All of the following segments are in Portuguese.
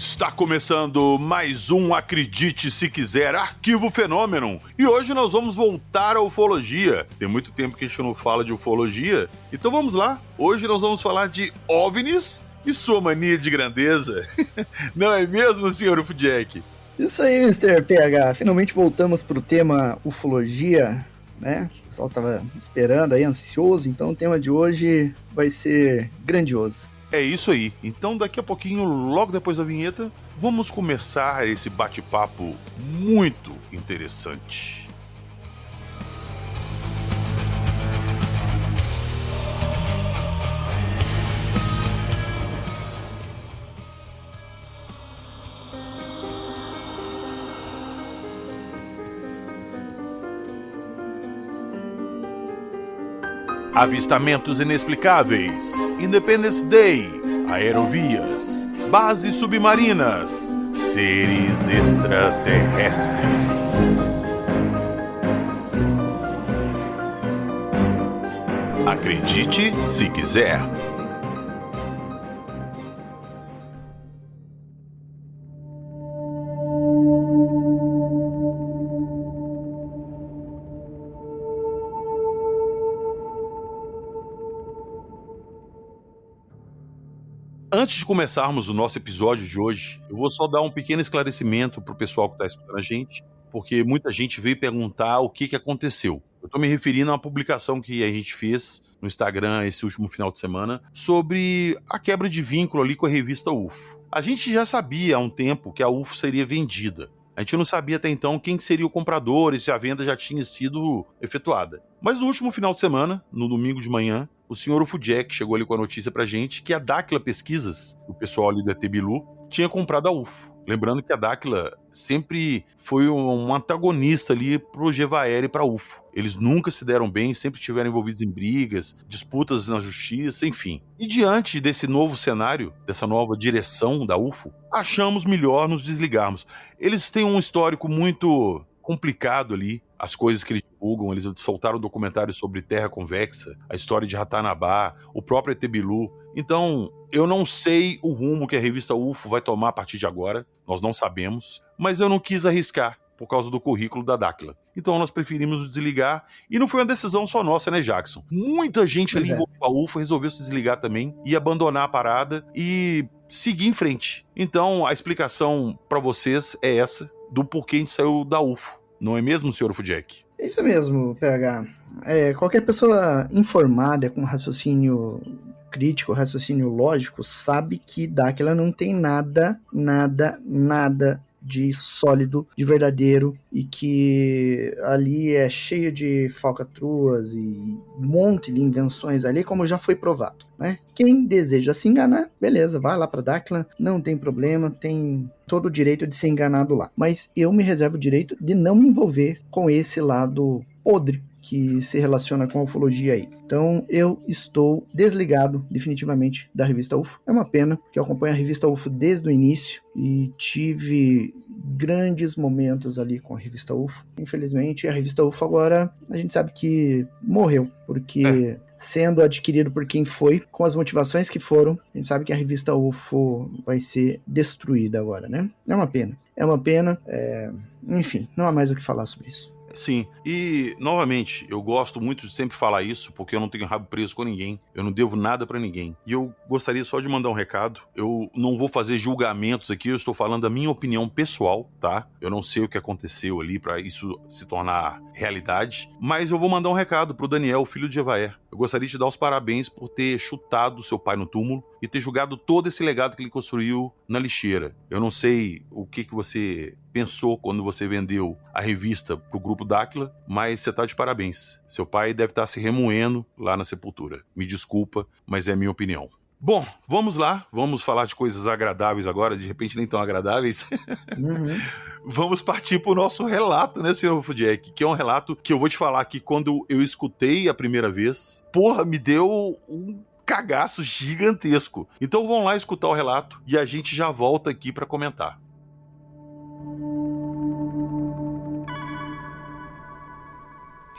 Está começando mais um Acredite Se Quiser, Arquivo Fenômeno. E hoje nós vamos voltar à ufologia. Tem muito tempo que a gente não fala de ufologia, então vamos lá. Hoje nós vamos falar de OVNIs e sua mania de grandeza. Não é mesmo, senhor Ufjack? Isso aí, Mr. PH. Finalmente voltamos para o tema ufologia, né? O pessoal estava esperando aí, ansioso, então o tema de hoje vai ser grandioso. É isso aí. Então daqui a pouquinho, logo depois da vinheta, vamos começar esse bate-papo muito interessante. Avistamentos inexplicáveis, Independence Day, aerovias, bases submarinas, seres extraterrestres. Acredite se quiser. Antes de começarmos o nosso episódio de hoje, eu vou só dar um pequeno esclarecimento para o pessoal que está escutando a gente, porque muita gente veio perguntar o que aconteceu. Eu estou me referindo a uma publicação que a gente fez no Instagram esse último final de semana sobre a quebra de vínculo ali com a revista UFO. A gente já sabia há um tempo que a UFO seria vendida. A gente não sabia até então quem seria o comprador e se a venda já tinha sido efetuada. Mas no último final de semana, no domingo de manhã, o senhor Ufjack chegou ali com a notícia pra gente que a Dáquila Pesquisas, o pessoal ali do ET Bilu, tinha comprado a UFO. Lembrando que a Dáquila sempre foi um antagonista ali pro Gevaer e pra UFO. Eles nunca se deram bem, sempre estiveram envolvidos em brigas, disputas na justiça, enfim. E diante desse novo cenário, dessa nova direção da UFO, achamos melhor nos desligarmos. Eles têm um histórico muito complicado ali, as coisas que eles divulgam. Eles soltaram um documentário sobre Terra Convexa, a história de Ratanabá, o próprio ET Bilu. Então, eu não sei o rumo que a revista UFO vai tomar a partir de agora, nós não sabemos, mas eu não quis arriscar por causa do currículo da Dáquila. Então nós preferimos desligar, e não foi uma decisão só nossa, né, Jackson? Muita gente ali envolvida com a UFO resolveu se desligar também e abandonar a parada e seguir em frente. Então a explicação para vocês é essa, do porquê a gente saiu da UFO. Não é mesmo, senhor Ufjack? É isso mesmo, PH. Qualquer pessoa informada, com raciocínio crítico, raciocínio lógico, sabe que Dáquila não tem nada de sólido, de verdadeiro, e que ali é cheio de falcatruas e um monte de invenções ali, como já foi provado, né? Quem deseja se enganar, beleza, vai lá para Dáquila, não tem problema, tem todo o direito de ser enganado lá. Mas eu me reservo o direito de não me envolver com esse lado podre que se relaciona com a ufologia aí. Então eu estou desligado definitivamente da revista UFO. É uma pena, porque eu acompanho a revista UFO desde o início e tive grandes momentos ali com a revista UFO. Infelizmente, a revista UFO agora, a gente sabe que morreu, porque sendo adquirido por quem foi, com as motivações que foram, a gente sabe que a revista UFO vai ser destruída agora, né? É uma pena. Enfim, não há mais o que falar sobre isso. Sim, e novamente, eu gosto muito de sempre falar isso, porque eu não tenho rabo preso com ninguém, eu não devo nada pra ninguém. E eu gostaria só de mandar um recado, eu não vou fazer julgamentos aqui, eu estou falando da minha opinião pessoal, tá? Eu não sei o que aconteceu ali pra isso se tornar realidade, mas eu vou mandar um recado pro Daniel, filho de Gevaer. Eu gostaria de dar os parabéns por ter chutado seu pai no túmulo e ter jogado todo esse legado que ele construiu na lixeira. Eu não sei o que você pensou quando você vendeu a revista pro grupo Dáquila, mas você tá de parabéns. Seu pai deve estar se remoendo lá na sepultura. Me desculpa, mas é a minha opinião. Bom, vamos lá, vamos falar de coisas agradáveis agora, de repente nem tão agradáveis. Vamos partir pro nosso relato, né, senhor Ufjack? Que é um relato que eu vou te falar que quando eu escutei a primeira vez, me deu um cagaço gigantesco. Então vamos lá escutar o relato e a gente já volta aqui para comentar.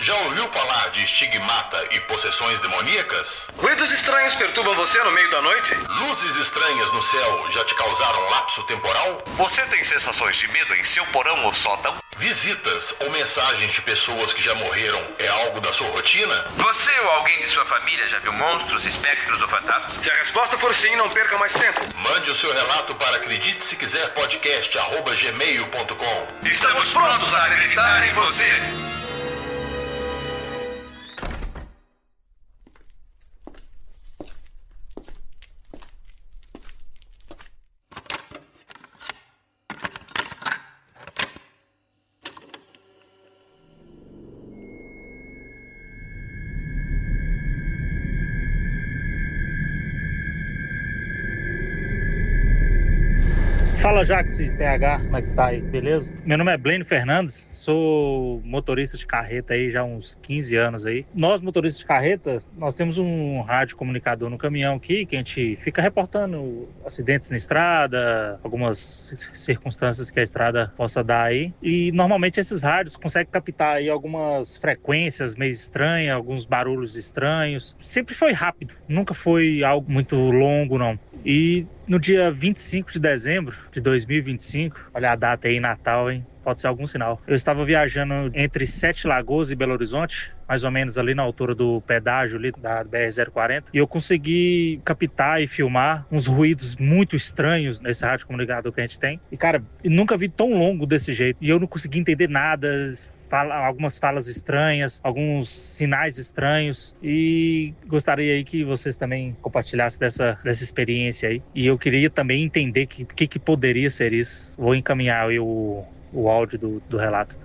Já ouviu falar de estigmata e possessões demoníacas? Ruídos estranhos perturbam você no meio da noite? Luzes estranhas no céu já te causaram lapso temporal? Você tem sensações de medo em seu porão ou sótão? Visitas ou mensagens de pessoas que já morreram é algo da sua rotina? Você ou alguém de sua família já viu monstros, espectros ou fantasmas? Se a resposta for sim, não perca mais tempo. Mande o seu relato para acredite se quiser podcast@gmail.com. Estamos prontos a acreditar em você. Fala, Jax PH, como é que tá aí, beleza? Meu nome é Blaine Fernandes, sou motorista de carreta aí já há uns 15 anos aí. Nós, motoristas de carreta, nós temos um rádio comunicador no caminhão aqui, que a gente fica reportando acidentes na estrada, algumas circunstâncias que a estrada possa dar aí. E normalmente esses rádios conseguem captar aí algumas frequências meio estranhas, alguns barulhos estranhos. Sempre foi rápido, nunca foi algo muito longo, não. E no dia 25 de dezembro de 2025, olha a data aí, Natal, hein? Pode ser algum sinal. Eu estava viajando entre Sete Lagoas e Belo Horizonte, mais ou menos ali na altura do pedágio ali da BR-040, e eu consegui captar e filmar uns ruídos muito estranhos nesse rádio comunicador que a gente tem. E, cara, eu nunca vi tão longo desse jeito, e eu não consegui entender nada. Algumas falas estranhas, alguns sinais estranhos, e gostaria aí que vocês também compartilhassem dessa experiência aí. E eu queria também entender o que poderia ser isso. Vou encaminhar aí o áudio do relato.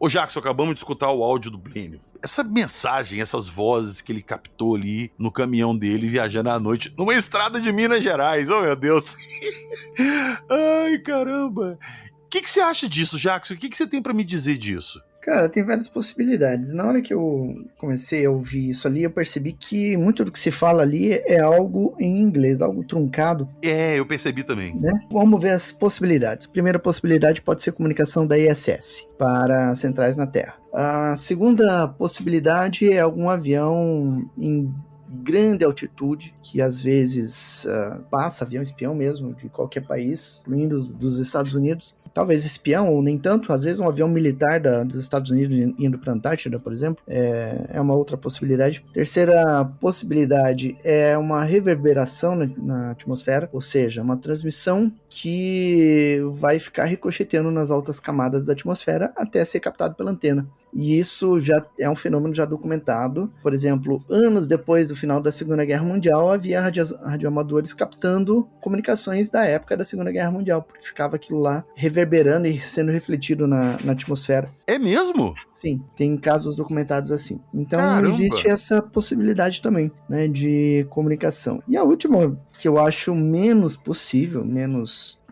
Ô Jackson, acabamos de escutar o áudio do Blênio. Essa mensagem, essas vozes que ele captou ali no caminhão dele viajando à noite numa estrada de Minas Gerais. Oh, meu Deus. Ai, caramba. O que você acha disso, Jackson? O que você tem pra me dizer disso? Cara, tem várias possibilidades. Na hora que eu comecei a ouvir isso ali, eu percebi que muito do que se fala ali é algo em inglês, algo truncado. É, eu percebi também. Né? Vamos ver as possibilidades. A primeira possibilidade pode ser comunicação da ISS para centrais na Terra. A segunda possibilidade é algum avião em grande altitude, que às vezes passa, avião espião mesmo, de qualquer país, incluindo dos Estados Unidos. Talvez espião, ou nem tanto, às vezes um avião militar dos Estados Unidos indo para a Antártida, por exemplo, é uma outra possibilidade. Terceira possibilidade é uma reverberação na atmosfera, ou seja, uma transmissão que vai ficar ricocheteando nas altas camadas da atmosfera até ser captado pela antena. E isso já é um fenômeno já documentado. Por exemplo, anos depois do final da Segunda Guerra Mundial, havia radioamadores captando comunicações da época da Segunda Guerra Mundial, porque ficava aquilo lá reverberando e sendo refletido na atmosfera. É mesmo? Sim, tem casos documentados assim. Então Caramba. Existe essa possibilidade também, né, de comunicação. E a última, que eu acho menos possível,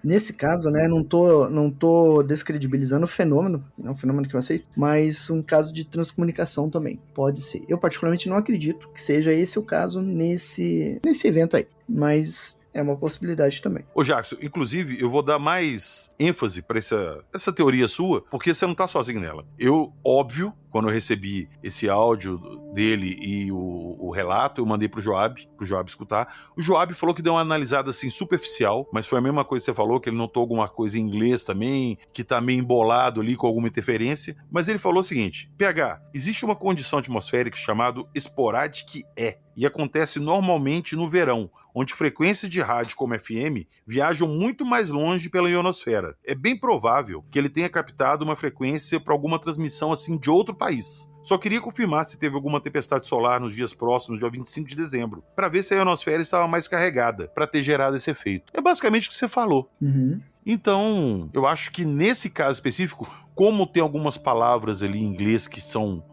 nesse caso, né, não tô descredibilizando o fenômeno, é um fenômeno que eu aceito, mas um caso de transcomunicação também, pode ser. Eu particularmente não acredito que seja esse o caso nesse evento aí, mas é uma possibilidade também. Ô Jackson, inclusive, eu vou dar mais ênfase pra essa teoria sua, porque você não tá sozinho nela. Eu, óbvio, quando eu recebi esse áudio dele e o relato, eu mandei pro Joab escutar. O Joab falou que deu uma analisada assim superficial, mas foi a mesma coisa que você falou, que ele notou alguma coisa em inglês também, que tá meio embolado ali com alguma interferência. Mas ele falou o seguinte: PH, existe uma condição atmosférica chamada Sporadic E, e acontece normalmente no verão, onde frequências de rádio como FM viajam muito mais longe pela ionosfera. É bem provável que ele tenha captado uma frequência para alguma transmissão assim de outro país. Só queria confirmar se teve alguma tempestade solar nos dias próximos, dia 25 de dezembro, para ver se a ionosfera estava mais carregada, para ter gerado esse efeito. É basicamente o que você falou. Uhum. Então, eu acho que nesse caso específico, como tem algumas palavras ali em inglês que são...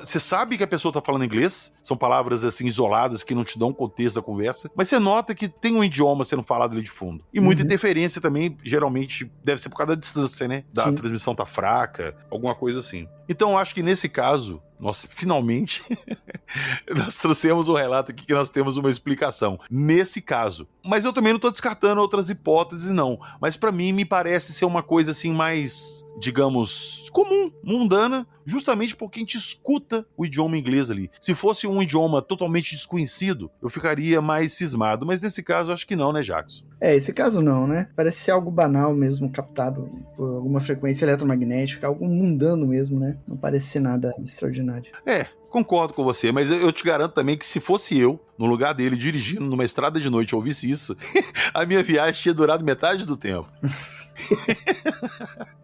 Você sabe que a pessoa tá falando inglês, são palavras assim isoladas que não te dão contexto da conversa, mas você nota que tem um idioma sendo falado ali de fundo. E muita interferência também, geralmente, deve ser por causa da distância, né? Da transmissão tá fraca, alguma coisa assim. Então eu acho que nesse caso, nós finalmente nós trouxemos um relato aqui que nós temos uma explicação. Nesse caso. Mas eu também não tô descartando outras hipóteses, não. Mas pra mim me parece ser uma coisa assim mais, digamos, comum, mundana, justamente porque a gente escuta o idioma inglês ali. Se fosse um idioma totalmente desconhecido, eu ficaria mais cismado. Mas nesse caso, eu acho que não, né, Jackson? Esse caso não, né? Parece ser algo banal mesmo, captado por alguma frequência eletromagnética, algo mundano mesmo, né? Não parece ser nada extraordinário. Concordo com você, mas eu te garanto também que se fosse eu, no lugar dele, dirigindo numa estrada de noite, ouvisse isso, a minha viagem tinha durado metade do tempo.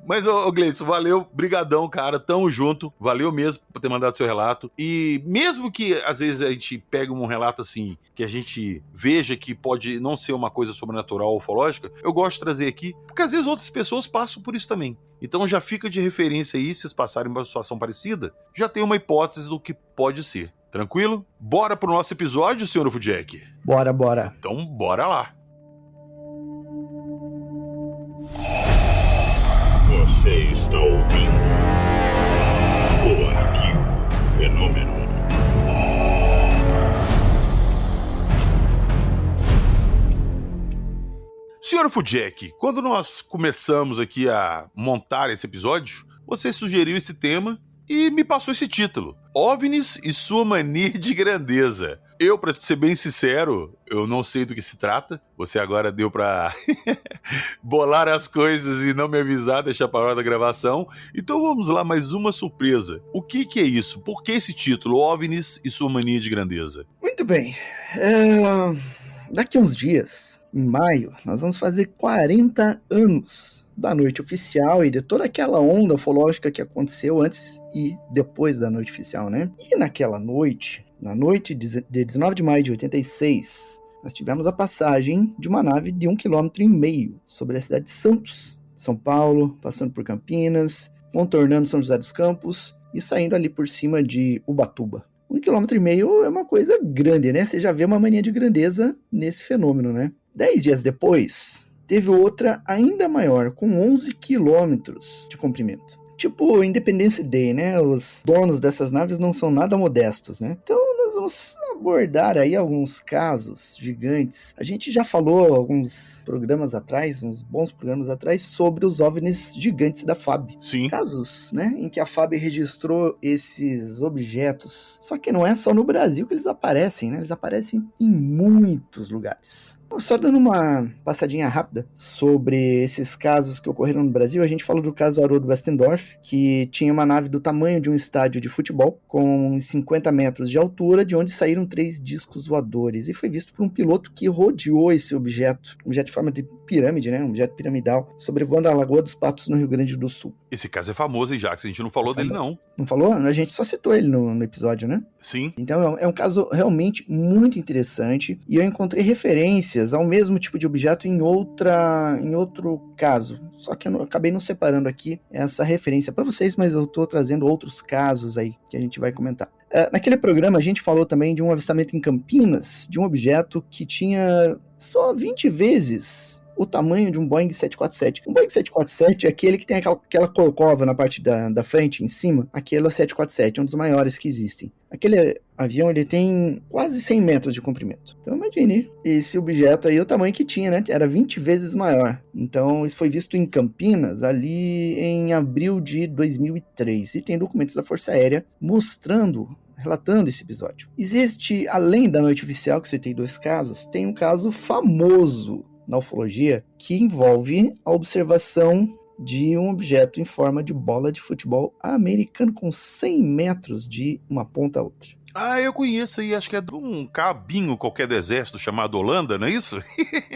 Mas, ô Gleison, valeu, brigadão, cara, tamo junto, valeu mesmo por ter mandado seu relato. E mesmo que às vezes a gente pegue um relato assim, que a gente veja que pode não ser uma coisa sobrenatural ou ufológica, eu gosto de trazer aqui, porque às vezes outras pessoas passam por isso também. Então já fica de referência aí, se vocês passarem por uma situação parecida, já tem uma hipótese do que pode ser. Tranquilo? Bora pro nosso episódio, senhor Ufudjek? Bora. Então bora lá. Você está ouvindo o Arquivo Fenômeno. Senhor Ufudjek, quando nós começamos aqui a montar esse episódio, você sugeriu esse tema e me passou esse título: OVNIs e sua mania de grandeza. Eu, pra ser bem sincero, eu não sei do que se trata. Você agora deu pra bolar as coisas e não me avisar, deixar para a hora da gravação. Então vamos lá, mais uma surpresa. O que é isso? Por que esse título, OVNIs e sua mania de grandeza? Muito bem. Daqui a uns dias, em maio, nós vamos fazer 40 anos da noite oficial e de toda aquela onda ufológica que aconteceu antes e depois da noite oficial, né? E naquela noite, na noite de 19 de maio de 86, nós tivemos a passagem de uma nave de 1,5 km sobre a cidade de Santos, São Paulo, passando por Campinas, contornando São José dos Campos e saindo ali por cima de Ubatuba. 1,5 km é uma coisa grande, né? Você já vê uma mania de grandeza nesse fenômeno, né? 10 dias depois, teve outra ainda maior, com 11 quilômetros de comprimento. Tipo Independence Day, né? Os donos dessas naves não são nada modestos, né? Então nós vamos abordar aí alguns casos gigantes. A gente já falou alguns programas atrás, uns bons programas atrás, sobre os OVNIs gigantes da FAB. Sim. Casos, né? Em que a FAB registrou esses objetos. Só que não é só no Brasil que eles aparecem, né? Eles aparecem em muitos lugares. Só dando uma passadinha rápida sobre esses casos que ocorreram no Brasil, a gente falou do caso Haroldo Westendorf, que tinha uma nave do tamanho de um estádio de futebol, com 50 metros de altura, de onde saíram 3 discos voadores, e foi visto por um piloto que rodeou esse objeto de forma de pirâmide, né, um objeto piramidal, sobrevoando a Lagoa dos Patos, no Rio Grande do Sul. Esse caso é famoso, hein, Jackson? A gente não falou dele, não. Não falou? A gente só citou ele no episódio, né? Sim. Então é um caso realmente muito interessante, e eu encontrei referências ao mesmo tipo de objeto em outro caso. Só que eu acabei não separando aqui essa referência para vocês, mas eu estou trazendo outros casos aí que a gente vai comentar. Naquele programa a gente falou também de um avistamento em Campinas, de um objeto que tinha só 20 vezes o tamanho de um Boeing 747. Um Boeing 747 é aquele que tem aquela corcova na parte da frente, em cima. Aquele é o 747, um dos maiores que existem. Aquele avião, ele tem quase 100 metros de comprimento. Então imagine, esse objeto aí, o tamanho que tinha, né? Era 20 vezes maior. Então isso foi visto em Campinas, ali em abril de 2003. E tem documentos da Força Aérea relatando esse episódio. Existe, além da noite oficial, que você tem 2 casos, tem um caso famoso na ufologia que envolve a observação de um objeto em forma de bola de futebol americano com 100 metros de uma ponta a outra. Ah, eu conheço aí, acho que é de um cabinho qualquer do exército chamado Holanda, não é isso?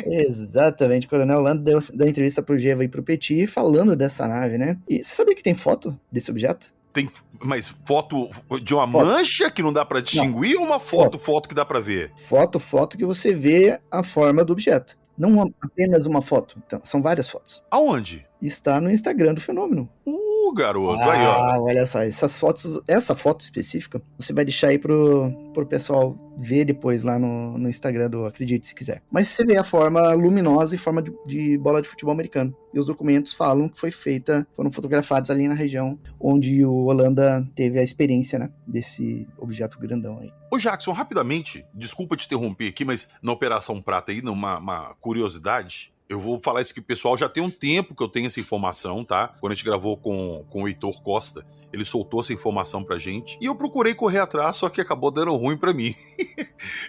Exatamente, o Coronel Holanda deu entrevista pro Geva e pro Petit falando dessa nave, né? E você sabia que tem foto desse objeto? Tem, mas foto de uma mancha que não dá pra distinguir ou uma foto que dá pra ver? Foto que você vê a forma do objeto. Não apenas uma foto, então, são várias fotos. Aonde? Está no Instagram do Fenômeno. Garoto, aí ó. Olha só, essa foto específica, você vai deixar aí pro pessoal ver depois lá no Instagram do Acredite Se Quiser. Mas você vê a forma luminosa e forma de bola de futebol americano. E os documentos falam que foram fotografados ali na região onde o Holanda teve a experiência, né, desse objeto grandão aí. Ô Jackson, rapidamente, desculpa te interromper aqui, mas na Operação Prata aí, uma curiosidade. Eu vou falar isso que o pessoal já tem um tempo que eu tenho essa informação, tá? Quando a gente gravou com o Heitor Costa, ele soltou essa informação pra gente. E eu procurei correr atrás, só que acabou dando ruim pra mim.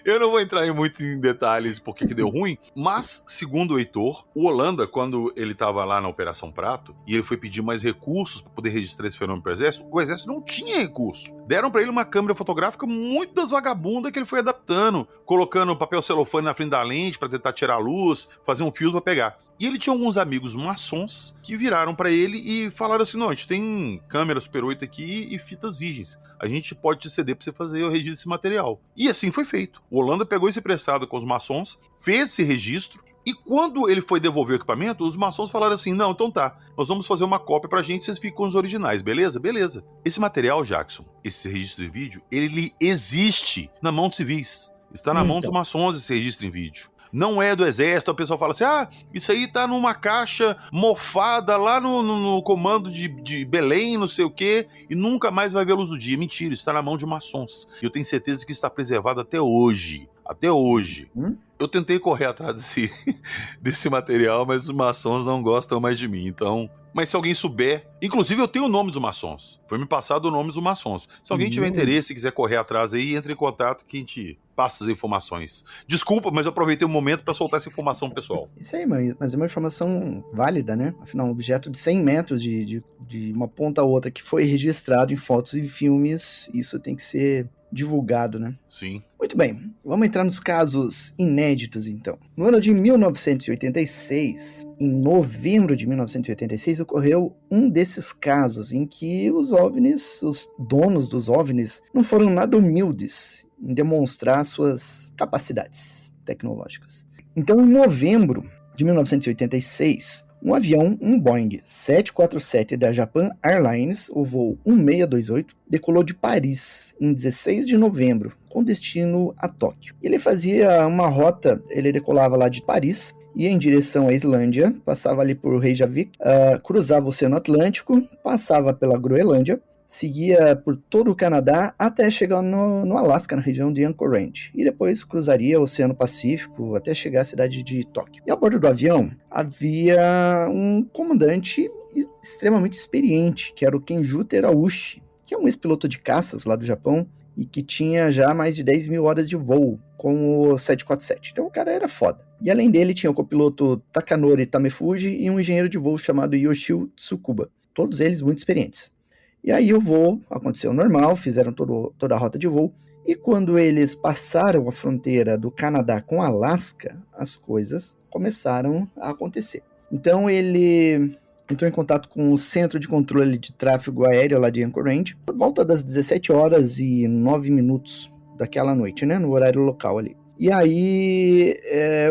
Eu não vou entrar muito em detalhes por que deu ruim, mas, segundo o Heitor, o Holanda, quando ele tava lá na Operação Prato, e ele foi pedir mais recursos pra poder registrar esse fenômeno pro Exército, o Exército não tinha recurso. Deram pra ele uma câmera fotográfica muito das vagabundas que ele foi adaptando, colocando papel celofane na frente da lente pra tentar tirar a luz, fazer um filtro pra pegar. E ele tinha alguns amigos maçons que viraram pra ele e falaram assim: não, a gente tem câmera Super 8 aqui e fitas virgens. A gente pode te ceder pra você fazer o registro desse material. E assim foi feito. O Holanda pegou esse emprestado com os maçons, fez esse registro, e quando ele foi devolver o equipamento, os maçons falaram assim: não, então tá, nós vamos fazer uma cópia pra gente, vocês ficam com os originais, beleza? Beleza. Esse material, Jackson, esse registro de vídeo, ele existe na mão dos civis. Está na mão dos maçons esse registro em vídeo. Não é do Exército, a pessoa fala assim: ah, isso aí tá numa caixa mofada lá no comando de Belém, não sei o quê, e nunca mais vai ver a luz do dia. Mentira, isso tá na mão de maçons. E eu tenho certeza que isso está preservado até hoje. Até hoje. Eu tentei correr atrás desse material, mas os maçons não gostam mais de mim, então... Mas se alguém souber... Inclusive, eu tenho o nome dos maçons. Foi me passado o nome dos maçons. Se alguém tiver interesse e quiser correr atrás aí, entre em contato que a gente passa as informações. Desculpa, mas eu aproveitei o momento para soltar essa informação pessoal. Isso aí, mas é uma informação válida, né? Afinal, um objeto de 100 metros de uma ponta a outra que foi registrado em fotos e filmes, isso tem que ser divulgado, né? Sim. Muito bem, vamos entrar nos casos inéditos, então. No ano de 1986, em novembro de 1986, ocorreu um desses casos em que os OVNIs, os donos dos OVNIs, não foram nada humildes em demonstrar suas capacidades tecnológicas. Então, em novembro de 1986, um Boeing 747 da Japan Airlines, o voo 1628, decolou de Paris em 16 de novembro, com destino a Tóquio. Ele fazia uma rota, ele decolava lá de Paris, ia em direção à Islândia, passava ali por Reykjavik, cruzava o Oceano Atlântico, passava pela Groenlândia, seguia por todo o Canadá até chegar no Alasca, na região de Anchorage, e depois cruzaria o Oceano Pacífico até chegar à cidade de Tóquio. E a bordo do avião havia um comandante extremamente experiente, que era o Kenju Terauchi, que é um ex-piloto de caças lá do Japão e que tinha já mais de 10 mil horas de voo com o 747. Então o cara era foda. E além dele tinha o copiloto Takanori Tamefuji e um engenheiro de voo chamado Yoshio Tsukuba, todos eles muito experientes. E aí o voo aconteceu normal, fizeram toda a rota de voo, e quando eles passaram a fronteira do Canadá com Alasca, as coisas começaram a acontecer. Então ele entrou em contato com o Centro de Controle de Tráfego Aéreo lá de Anchorage, por volta das 17 horas e 9 minutos daquela noite, né, no horário local ali. E aí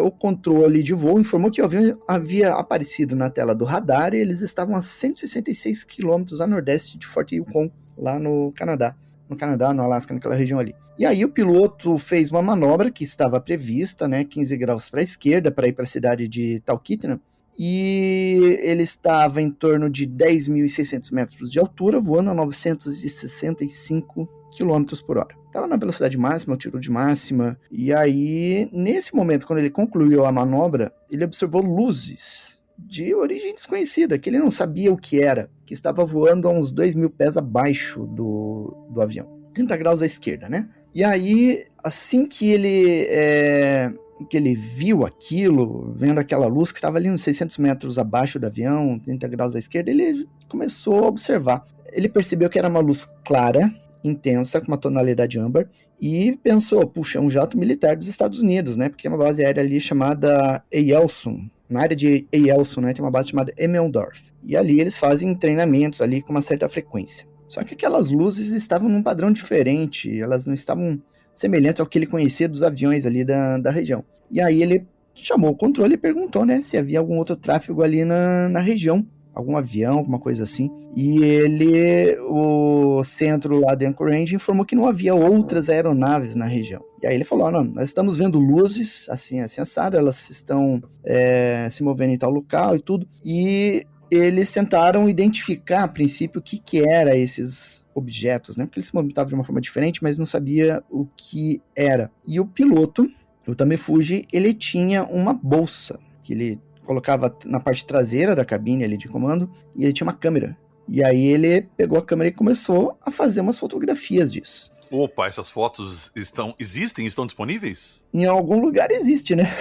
o controle de voo informou que o avião havia aparecido na tela do radar e eles estavam a 166 quilômetros a nordeste de Fort Yukon, lá no Canadá. No Alasca, naquela região ali. E aí o piloto fez uma manobra que estava prevista, né, 15 graus para a esquerda, para ir para a cidade de Talkeetna, e ele estava em torno de 10.600 metros de altura, voando a 965 km por hora. Estava na velocidade máxima, altitude máxima, e aí, nesse momento, quando ele concluiu a manobra, ele observou luzes de origem desconhecida, que ele não sabia o que era, que estava voando a uns 2.000 pés abaixo do avião, 30 graus à esquerda, né? E aí, assim que ele viu aquilo, vendo aquela luz que estava ali uns 600 metros abaixo do avião, 30 graus à esquerda, ele começou a observar. Ele percebeu que era uma luz clara, intensa, com uma tonalidade âmbar, e pensou, puxa, é um jato militar dos Estados Unidos, né? Porque tem uma base aérea ali chamada Eielson. Na área de Eielson, né, tem uma base chamada Emmeldorf. E ali eles fazem treinamentos ali com uma certa frequência. Só que aquelas luzes estavam num padrão diferente, elas não estavam semelhantes ao que ele conhecia dos aviões ali da região. E aí ele chamou o controle e perguntou, né, se havia algum outro tráfego ali na região. Algum avião, alguma coisa assim. E o centro lá de Anchorage informou que não havia outras aeronaves na região. E aí ele falou, não, nós estamos vendo luzes, assim assado, elas estão se movendo em tal local e tudo. E eles tentaram identificar, a princípio, o que era esses objetos, né? Porque eles se movimentavam de uma forma diferente, mas não sabia o que era. E o piloto, o Tamefuji, ele tinha uma bolsa que ele colocava na parte traseira da cabine ali de comando, e ele tinha uma câmera. E aí ele pegou a câmera e começou a fazer umas fotografias disso. Opa, essas fotos existem? Estão disponíveis? Em algum lugar existe, né?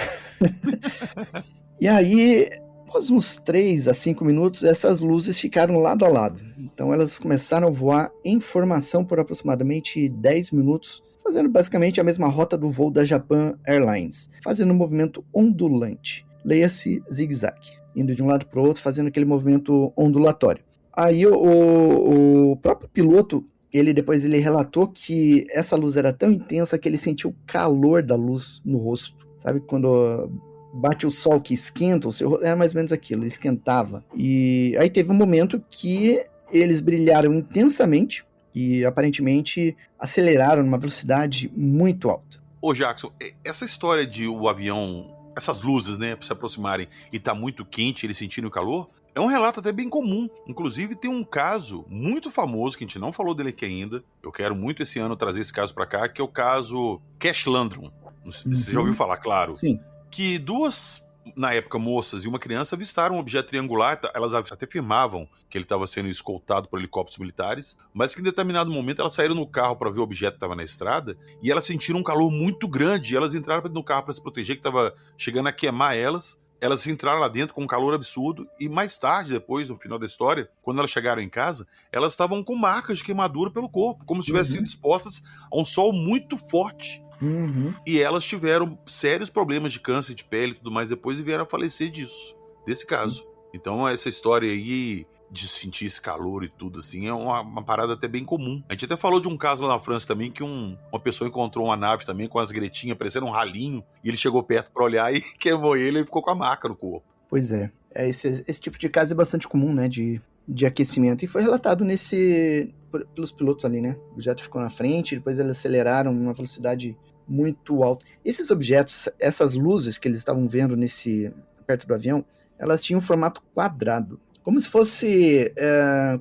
E aí, após uns 3 a 5 minutos, essas luzes ficaram lado a lado. Então elas começaram a voar em formação por aproximadamente 10 minutos, fazendo basicamente a mesma rota do voo da Japan Airlines, fazendo um movimento ondulante. Leia-se zigue-zague, indo de um lado para o outro, fazendo aquele movimento ondulatório. Aí o próprio piloto, depois ele relatou que essa luz era tão intensa que ele sentiu o calor da luz no rosto. Sabe quando bate o sol que esquenta o seu rosto? Era mais ou menos aquilo, esquentava. E aí teve um momento que eles brilharam intensamente e aparentemente aceleraram numa velocidade muito alta. Ô Jackson, essa história de o avião, essas luzes, né, se aproximarem e tá muito quente, eles sentirem o calor, é um relato até bem comum. Inclusive tem um caso muito famoso, que a gente não falou dele aqui ainda, eu quero muito esse ano trazer esse caso pra cá, que é o caso Cash Landrum. Você já ouviu falar, claro? Sim. Que 2, na época, moças e uma criança avistaram um objeto triangular, elas até afirmavam que ele estava sendo escoltado por helicópteros militares, mas que em determinado momento elas saíram no carro para ver o objeto que estava na estrada e elas sentiram um calor muito grande e elas entraram no carro para se proteger, que estava chegando a queimar elas. Elas entraram lá dentro com um calor absurdo e mais tarde, depois, no final da história, quando elas chegaram em casa, elas estavam com marcas de queimadura pelo corpo, como se tivessem sido expostas a um sol muito forte. E elas tiveram sérios problemas de câncer de pele e tudo mais depois e vieram a falecer desse caso. Sim. Então essa história aí de sentir esse calor e tudo assim é uma parada até bem comum. A gente até falou de um caso lá na França também que uma pessoa encontrou uma nave também com as gretinhas parecendo um ralinho e ele chegou perto pra olhar e queimou ele e ficou com a marca no corpo. Pois é. Esse tipo de caso é bastante comum, né, de aquecimento, e foi relatado pelos pilotos ali, né? O objeto ficou na frente, depois eles aceleraram numa velocidade muito alta. Esses objetos, essas luzes que eles estavam vendo perto do avião, elas tinham um formato quadrado, como se fosse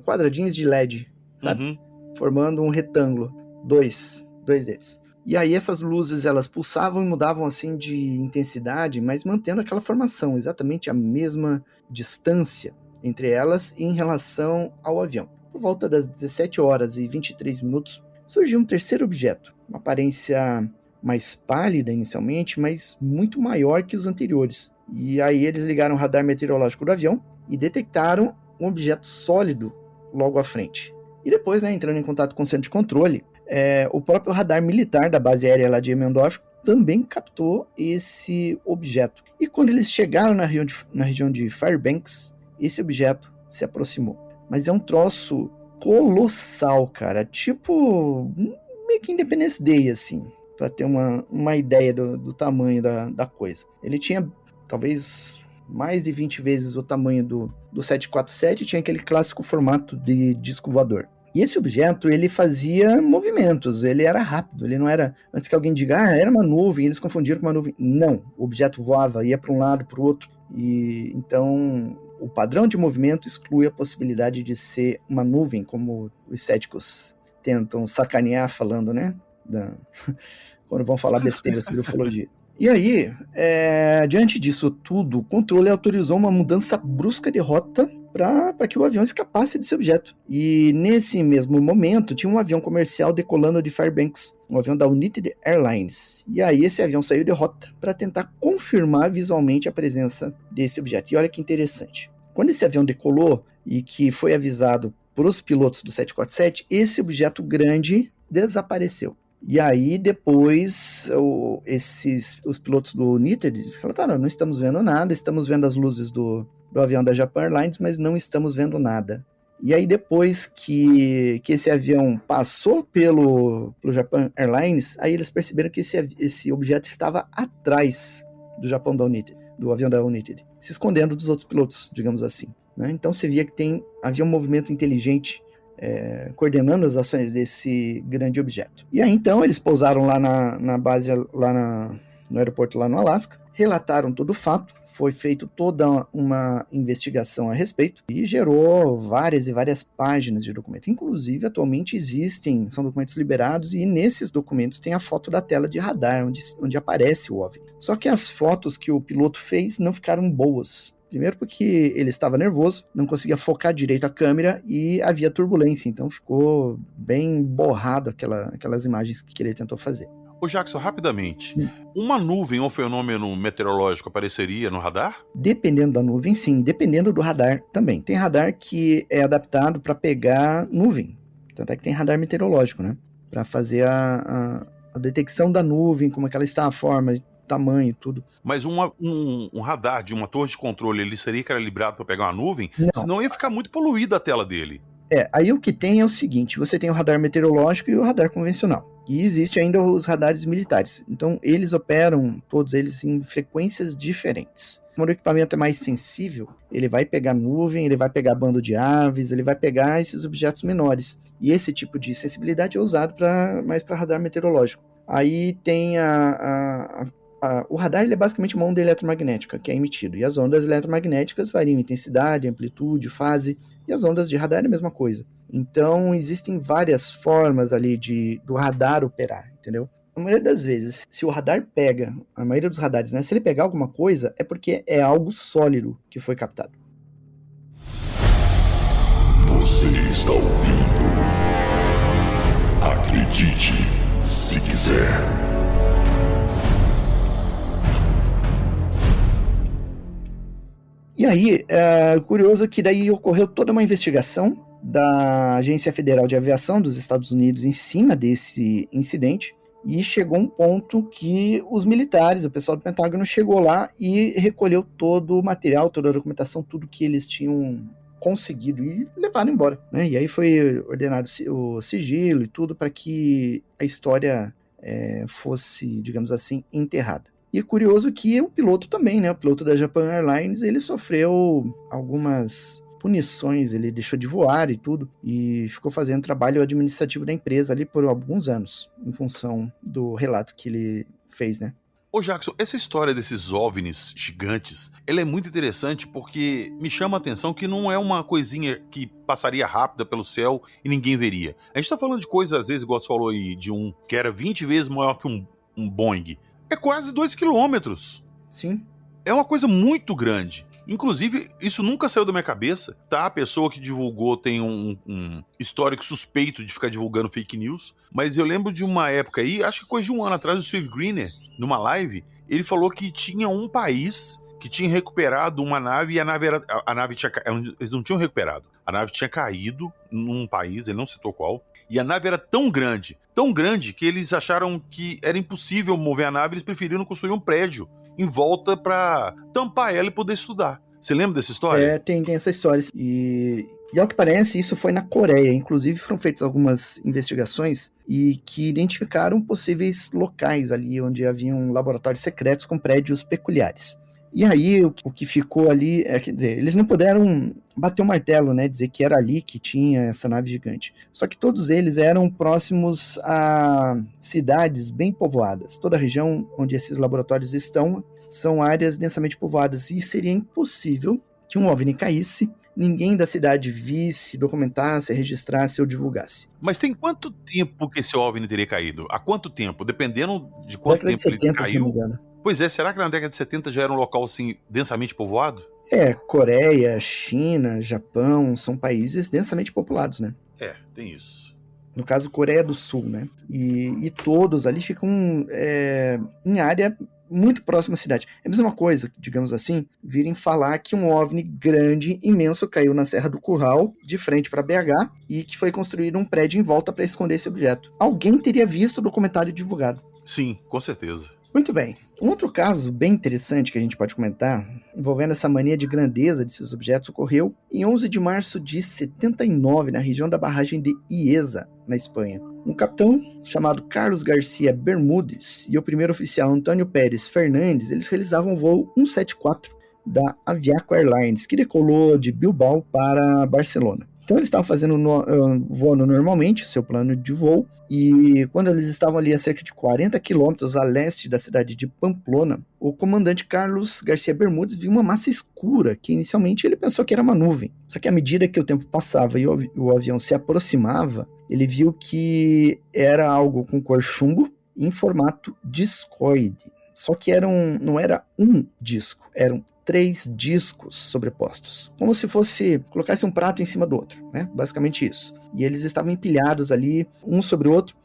quadradinhos de LED, sabe? Formando um retângulo, dois deles. E aí essas luzes, elas pulsavam e mudavam assim de intensidade, mas mantendo aquela formação, exatamente a mesma distância entre elas em relação ao avião. Por volta das 17 horas e 23 minutos, surgiu um terceiro objeto, uma aparência mais pálida inicialmente, mas muito maior que os anteriores. E aí eles ligaram o radar meteorológico do avião e detectaram um objeto sólido logo à frente. E depois, né, entrando em contato com o centro de controle, o próprio radar militar da base aérea lá de Emmeldorf também captou esse objeto. E quando eles chegaram na região de Fairbanks, esse objeto se aproximou. Mas é um troço colossal, cara. Tipo, meio que Independence Day, assim, para ter uma ideia do tamanho da coisa. Ele tinha, talvez, mais de 20 vezes o tamanho do 747, tinha aquele clássico formato de disco voador. E esse objeto, ele fazia movimentos, ele era rápido, ele não era, antes que alguém diga, era uma nuvem, eles confundiram com uma nuvem. Não, o objeto voava, ia para um lado, para o outro, e então o padrão de movimento exclui a possibilidade de ser uma nuvem, como os céticos tentam sacanear falando, né? quando vão falar besteira sobre ufologia. E aí, diante disso tudo, o controle autorizou uma mudança brusca de rota para que o avião escapasse desse objeto. E nesse mesmo momento, tinha um avião comercial decolando de Fairbanks, um avião da United Airlines. E aí esse avião saiu de rota para tentar confirmar visualmente a presença desse objeto. E olha que interessante. Quando esse avião decolou e que foi avisado para os pilotos do 747, esse objeto grande desapareceu. E aí depois os pilotos do United falaram, não estamos vendo nada, estamos vendo as luzes do avião da Japan Airlines, mas não estamos vendo nada. E aí depois que esse avião passou pelo Japan Airlines, aí eles perceberam que esse objeto estava atrás do avião da United, se escondendo dos outros pilotos, digamos assim, né? Então você via que havia um movimento inteligente coordenando as ações desse grande objeto. E aí então eles pousaram lá na base, no aeroporto lá no Alasca, relataram todo o fato, foi feita toda uma investigação a respeito e gerou várias e várias páginas de documento. Inclusive, atualmente são documentos liberados e nesses documentos tem a foto da tela de radar, onde aparece o OVNI. Só que as fotos que o piloto fez não ficaram boas. Primeiro porque ele estava nervoso, não conseguia focar direito a câmera e havia turbulência, então ficou bem borrado aquelas imagens que ele tentou fazer. Ô Jackson, rapidamente, uma nuvem ou fenômeno meteorológico apareceria no radar? Dependendo da nuvem, sim. Dependendo do radar também. Tem radar que é adaptado para pegar nuvem. Tanto é que tem radar meteorológico, né? Para fazer a detecção da nuvem, como é que ela está, a forma, tamanho, tudo. Mas um radar de uma torre de controle, ele seria calibrado para pegar uma nuvem? Não. Senão ia ficar muito poluída a tela dele. Aí o que tem é o seguinte, você tem o radar meteorológico e o radar convencional. E existe ainda os radares militares. Então eles operam, todos eles, em frequências diferentes. Como o equipamento é mais sensível, ele vai pegar nuvem, ele vai pegar bando de aves, ele vai pegar esses objetos menores. E esse tipo de sensibilidade é usado mais para radar meteorológico. Aí tem o radar, ele é basicamente uma onda eletromagnética que é emitido, e as ondas eletromagnéticas variam em intensidade, amplitude, fase, e as ondas de radar é a mesma coisa. Então, existem várias formas ali do radar operar, entendeu? A maioria das vezes, se o radar pega, a maioria dos radares, né, se ele pegar alguma coisa, é porque é algo sólido que foi captado. Você está ouvindo? Acredite, se quiser. E aí, curioso que daí ocorreu toda uma investigação da Agência Federal de Aviação dos Estados Unidos em cima desse incidente, e chegou um ponto que os militares, o pessoal do Pentágono, chegou lá e recolheu todo o material, toda a documentação, tudo que eles tinham conseguido e levaram embora, né? E aí foi ordenado o sigilo e tudo para que a história fosse, digamos assim, enterrada. E é curioso que o piloto também, né? O piloto da Japan Airlines, ele sofreu algumas punições, ele deixou de voar e tudo, e ficou fazendo trabalho administrativo da empresa ali por alguns anos, em função do relato que ele fez, né? Ô Jackson, essa história desses OVNIs gigantes, ela é muito interessante porque me chama a atenção que não é uma coisinha que passaria rápida pelo céu e ninguém veria. A gente tá falando de coisas, às vezes, igual você falou aí, de um que era 20 vezes maior que um Boeing. É quase 2 quilômetros. Sim. É uma coisa muito grande. Inclusive, isso nunca saiu da minha cabeça, tá? A pessoa que divulgou tem um histórico suspeito de ficar divulgando fake news, mas eu lembro de uma época aí, acho que coisa de um ano atrás, o Steve Greener, numa live, ele falou que tinha um país que tinha recuperado uma nave e a nave tinha... Eles não tinham recuperado. A nave tinha caído num país, ele não citou qual, e a nave era tão grande que eles acharam que era impossível mover a nave, eles preferiram construir um prédio em volta para tampar ela e poder estudar. Você lembra dessa história? Tem essa história. E ao que parece, isso foi na Coreia. Inclusive, foram feitas algumas investigações e que identificaram possíveis locais ali onde haviam laboratórios secretos com prédios peculiares. E aí, o que ficou ali, quer dizer, eles não puderam bater o martelo, né, dizer que era ali que tinha essa nave gigante. Só que todos eles eram próximos a cidades bem povoadas. Toda a região onde esses laboratórios estão são áreas densamente povoadas e seria impossível que um OVNI caísse ninguém da cidade visse, documentasse, registrasse ou divulgasse. Mas tem quanto tempo que esse OVNI teria caído? Há quanto tempo? Dependendo de quanto tempo 70, ele caiu. se não me engano. Pois é, será que na década de 70 já era um local assim densamente povoado? Coreia, China, Japão, são países densamente populados, né? Tem isso. No caso, Coreia do Sul, né? E todos ali ficam em área muito próxima à cidade. É a mesma coisa, digamos assim, virem falar que um OVNI grande, imenso, caiu na Serra do Curral, de frente para BH, e que foi construído um prédio em volta para esconder esse objeto. Alguém teria visto o documentário divulgado. Sim, com certeza. Muito bem. Um outro caso bem interessante que a gente pode comentar, envolvendo essa mania de grandeza desses objetos, ocorreu em 11 de março de 79, na região da barragem de Ieza, na Espanha. Um capitão chamado Carlos Garcia Bermúdez e o primeiro oficial Antônio Pérez Fernandes, eles realizavam o voo 174 da Aviaco Airlines, que decolou de Bilbao para Barcelona. Então eles estavam fazendo voando normalmente, o seu plano de voo, e quando eles estavam ali a cerca de 40 quilômetros a leste da cidade de Pamplona, o comandante Carlos Garcia Bermúdez viu uma massa escura, que inicialmente ele pensou que era uma nuvem. Só que à medida que o tempo passava e o avião se aproximava, ele viu que era algo com cor chumbo em formato discoide. Só que não era um disco, eram 3 discos sobrepostos, como se colocasse um prato em cima do outro, né? Basicamente isso. E eles estavam empilhados ali, um sobre o outro,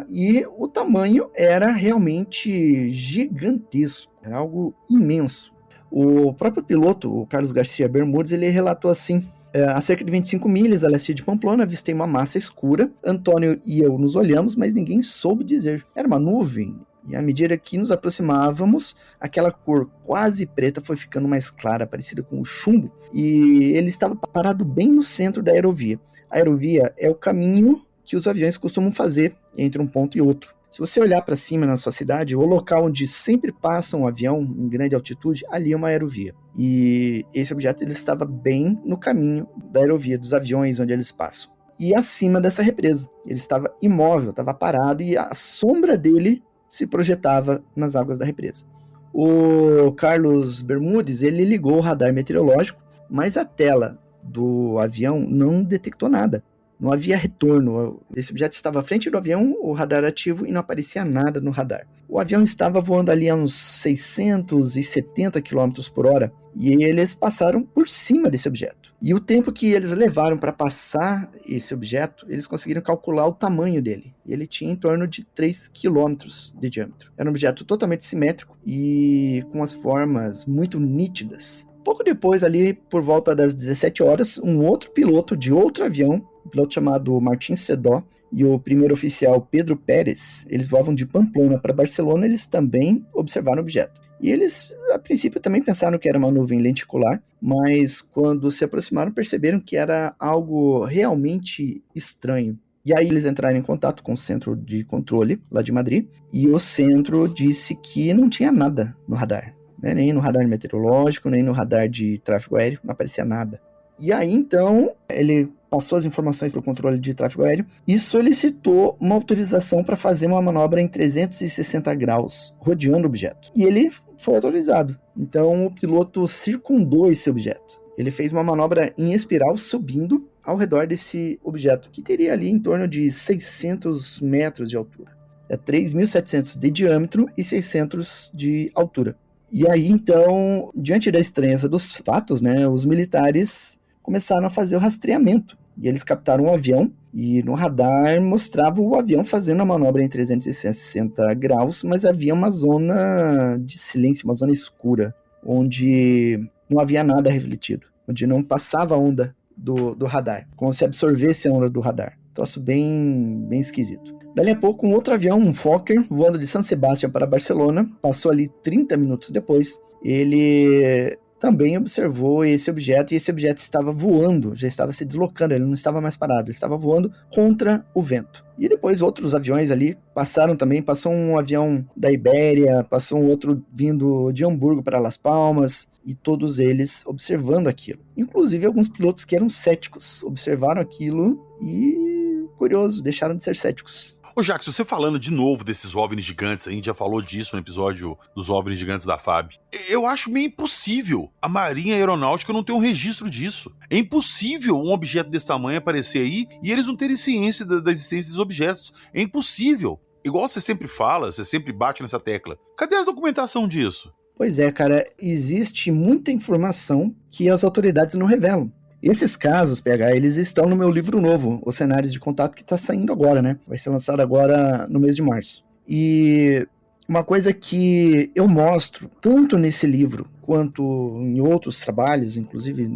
e o tamanho era realmente gigantesco, era algo imenso. O próprio piloto, o Carlos Garcia Bermúdez, ele relatou assim: a cerca de 25 milhas a leste de Pamplona, avistei uma massa escura. Antônio e eu nos olhamos, mas ninguém soube dizer. Era uma nuvem? E à medida que nos aproximávamos, aquela cor quase preta foi ficando mais clara, parecida com o chumbo, e ele estava parado bem no centro da aerovia. A aerovia é o caminho que os aviões costumam fazer entre um ponto e outro. Se você olhar para cima na sua cidade, o local onde sempre passa um avião em grande altitude, ali é uma aerovia. E esse objeto ele estava bem no caminho da aerovia, dos aviões onde eles passam. E acima dessa represa, ele estava imóvel, estava parado, e a sombra dele se projetava nas águas da represa. O Carlos Bermúdez, ele ligou o radar meteorológico, mas a tela do avião não detectou nada. Não havia retorno. Esse objeto estava à frente do avião, o radar ativo, e não aparecia nada no radar. O avião estava voando ali a uns 670 km por hora, e eles passaram por cima desse objeto. E o tempo que eles levaram para passar esse objeto, eles conseguiram calcular o tamanho dele. Ele tinha em torno de 3 km de diâmetro. Era um objeto totalmente simétrico e com as formas muito nítidas. Pouco depois, ali por volta das 17 horas, um outro piloto de outro avião, um piloto chamado Martin Sedó, e o primeiro oficial Pedro Pérez, eles voavam de Pamplona para Barcelona, eles também observaram o objeto. E eles, a princípio, também pensaram que era uma nuvem lenticular, mas quando se aproximaram, perceberam que era algo realmente estranho. E aí eles entraram em contato com o centro de controle, lá de Madrid, e o centro disse que não tinha nada no radar. Nem no radar meteorológico, nem no radar de tráfego aéreo, não aparecia nada. E aí, então, ele passou as informações para o controle de tráfego aéreo e solicitou uma autorização para fazer uma manobra em 360 graus, rodeando o objeto. E ele foi autorizado. Então, o piloto circundou esse objeto. Ele fez uma manobra em espiral, subindo ao redor desse objeto, que teria ali em torno de 600 metros de altura. 3.700 de diâmetro e 600 de altura. E aí, então, diante da estranheza dos fatos, né, os militares começaram a fazer o rastreamento. E eles captaram um avião, e no radar mostrava o avião fazendo a manobra em 360 graus, mas havia uma zona de silêncio, uma zona escura, onde não havia nada refletido, onde não passava a onda do radar, como se absorvesse a onda do radar. Troço bem esquisito. Dali a pouco, um outro avião, um Fokker, voando de San Sebastián para Barcelona, passou ali 30 minutos depois. Ele também observou esse objeto, e esse objeto estava voando, já estava se deslocando, ele não estava mais parado, ele estava voando contra o vento. E depois outros aviões ali passaram também, passou um avião da Ibéria, passou um outro vindo de Hamburgo para Las Palmas, e todos eles observando aquilo. Inclusive alguns pilotos que eram céticos observaram aquilo e, curioso, deixaram de ser céticos. Ô, Jackson, você falando de novo desses OVNIs gigantes, a gente já falou disso no episódio dos OVNIs gigantes da FAB. Eu acho meio impossível a Marinha Aeronáutica não ter um registro disso. É impossível um objeto desse tamanho aparecer aí e eles não terem ciência da existência dos objetos. É impossível. Igual você sempre fala, você sempre bate nessa tecla. Cadê a documentação disso? Pois é, cara, existe muita informação que as autoridades não revelam. Esses casos, PH, eles estão no meu livro novo, Os Cenários de Contato, que está saindo agora, né? Vai ser lançado agora no mês de março. E uma coisa que eu mostro, tanto nesse livro quanto em outros trabalhos, inclusive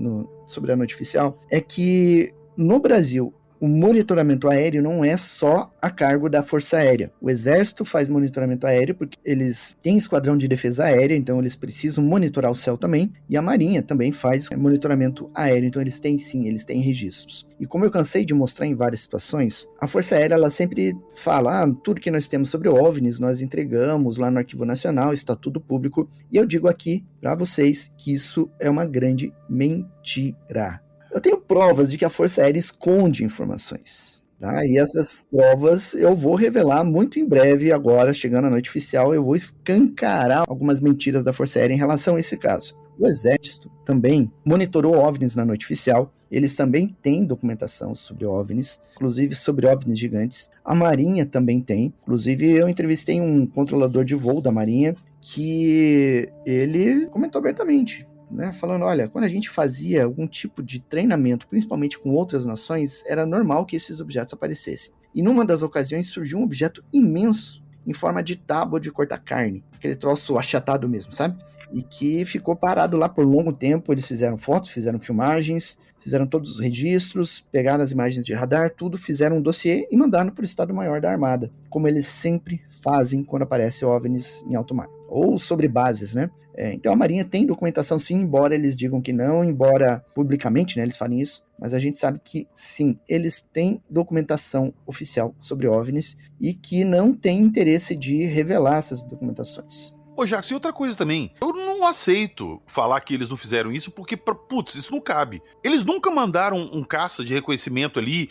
sobre a noite oficial, é que no Brasil o monitoramento aéreo não é só a cargo da Força Aérea. O Exército faz monitoramento aéreo porque eles têm esquadrão de defesa aérea, então eles precisam monitorar o céu também, e a Marinha também faz monitoramento aéreo, então eles têm registros. E como eu cansei de mostrar em várias situações, a Força Aérea ela sempre fala, tudo que nós temos sobre OVNIs nós entregamos lá no Arquivo Nacional, está tudo público, e eu digo aqui para vocês que isso é uma grande mentira. Eu tenho provas de que a Força Aérea esconde informações, tá? E essas provas eu vou revelar muito em breve agora, chegando à noite oficial, eu vou escancarar algumas mentiras da Força Aérea em relação a esse caso. O Exército também monitorou OVNIs na noite oficial, eles também têm documentação sobre OVNIs, inclusive sobre OVNIs gigantes. A Marinha também tem, inclusive eu entrevistei um controlador de voo da Marinha que ele comentou abertamente, né, falando, olha, quando a gente fazia algum tipo de treinamento, principalmente com outras nações, era normal que esses objetos aparecessem. E numa das ocasiões surgiu um objeto imenso, em forma de tábua de cortar carne, aquele troço achatado mesmo, sabe? E que ficou parado lá por longo tempo, eles fizeram fotos, fizeram filmagens, fizeram todos os registros, pegaram as imagens de radar, tudo, fizeram um dossiê e mandaram para o Estado-Maior da Armada, como eles sempre fazem quando aparecem OVNIs em alto mar. Ou sobre bases, né? Então a Marinha tem documentação sim, embora eles digam que não, embora publicamente, né, eles falem isso, mas a gente sabe que sim, eles têm documentação oficial sobre OVNIs e que não tem interesse de revelar essas documentações. Ô, Jackson, e outra coisa também, eu não aceito falar que eles não fizeram isso porque, putz, isso não cabe. Eles nunca mandaram um caça de reconhecimento ali,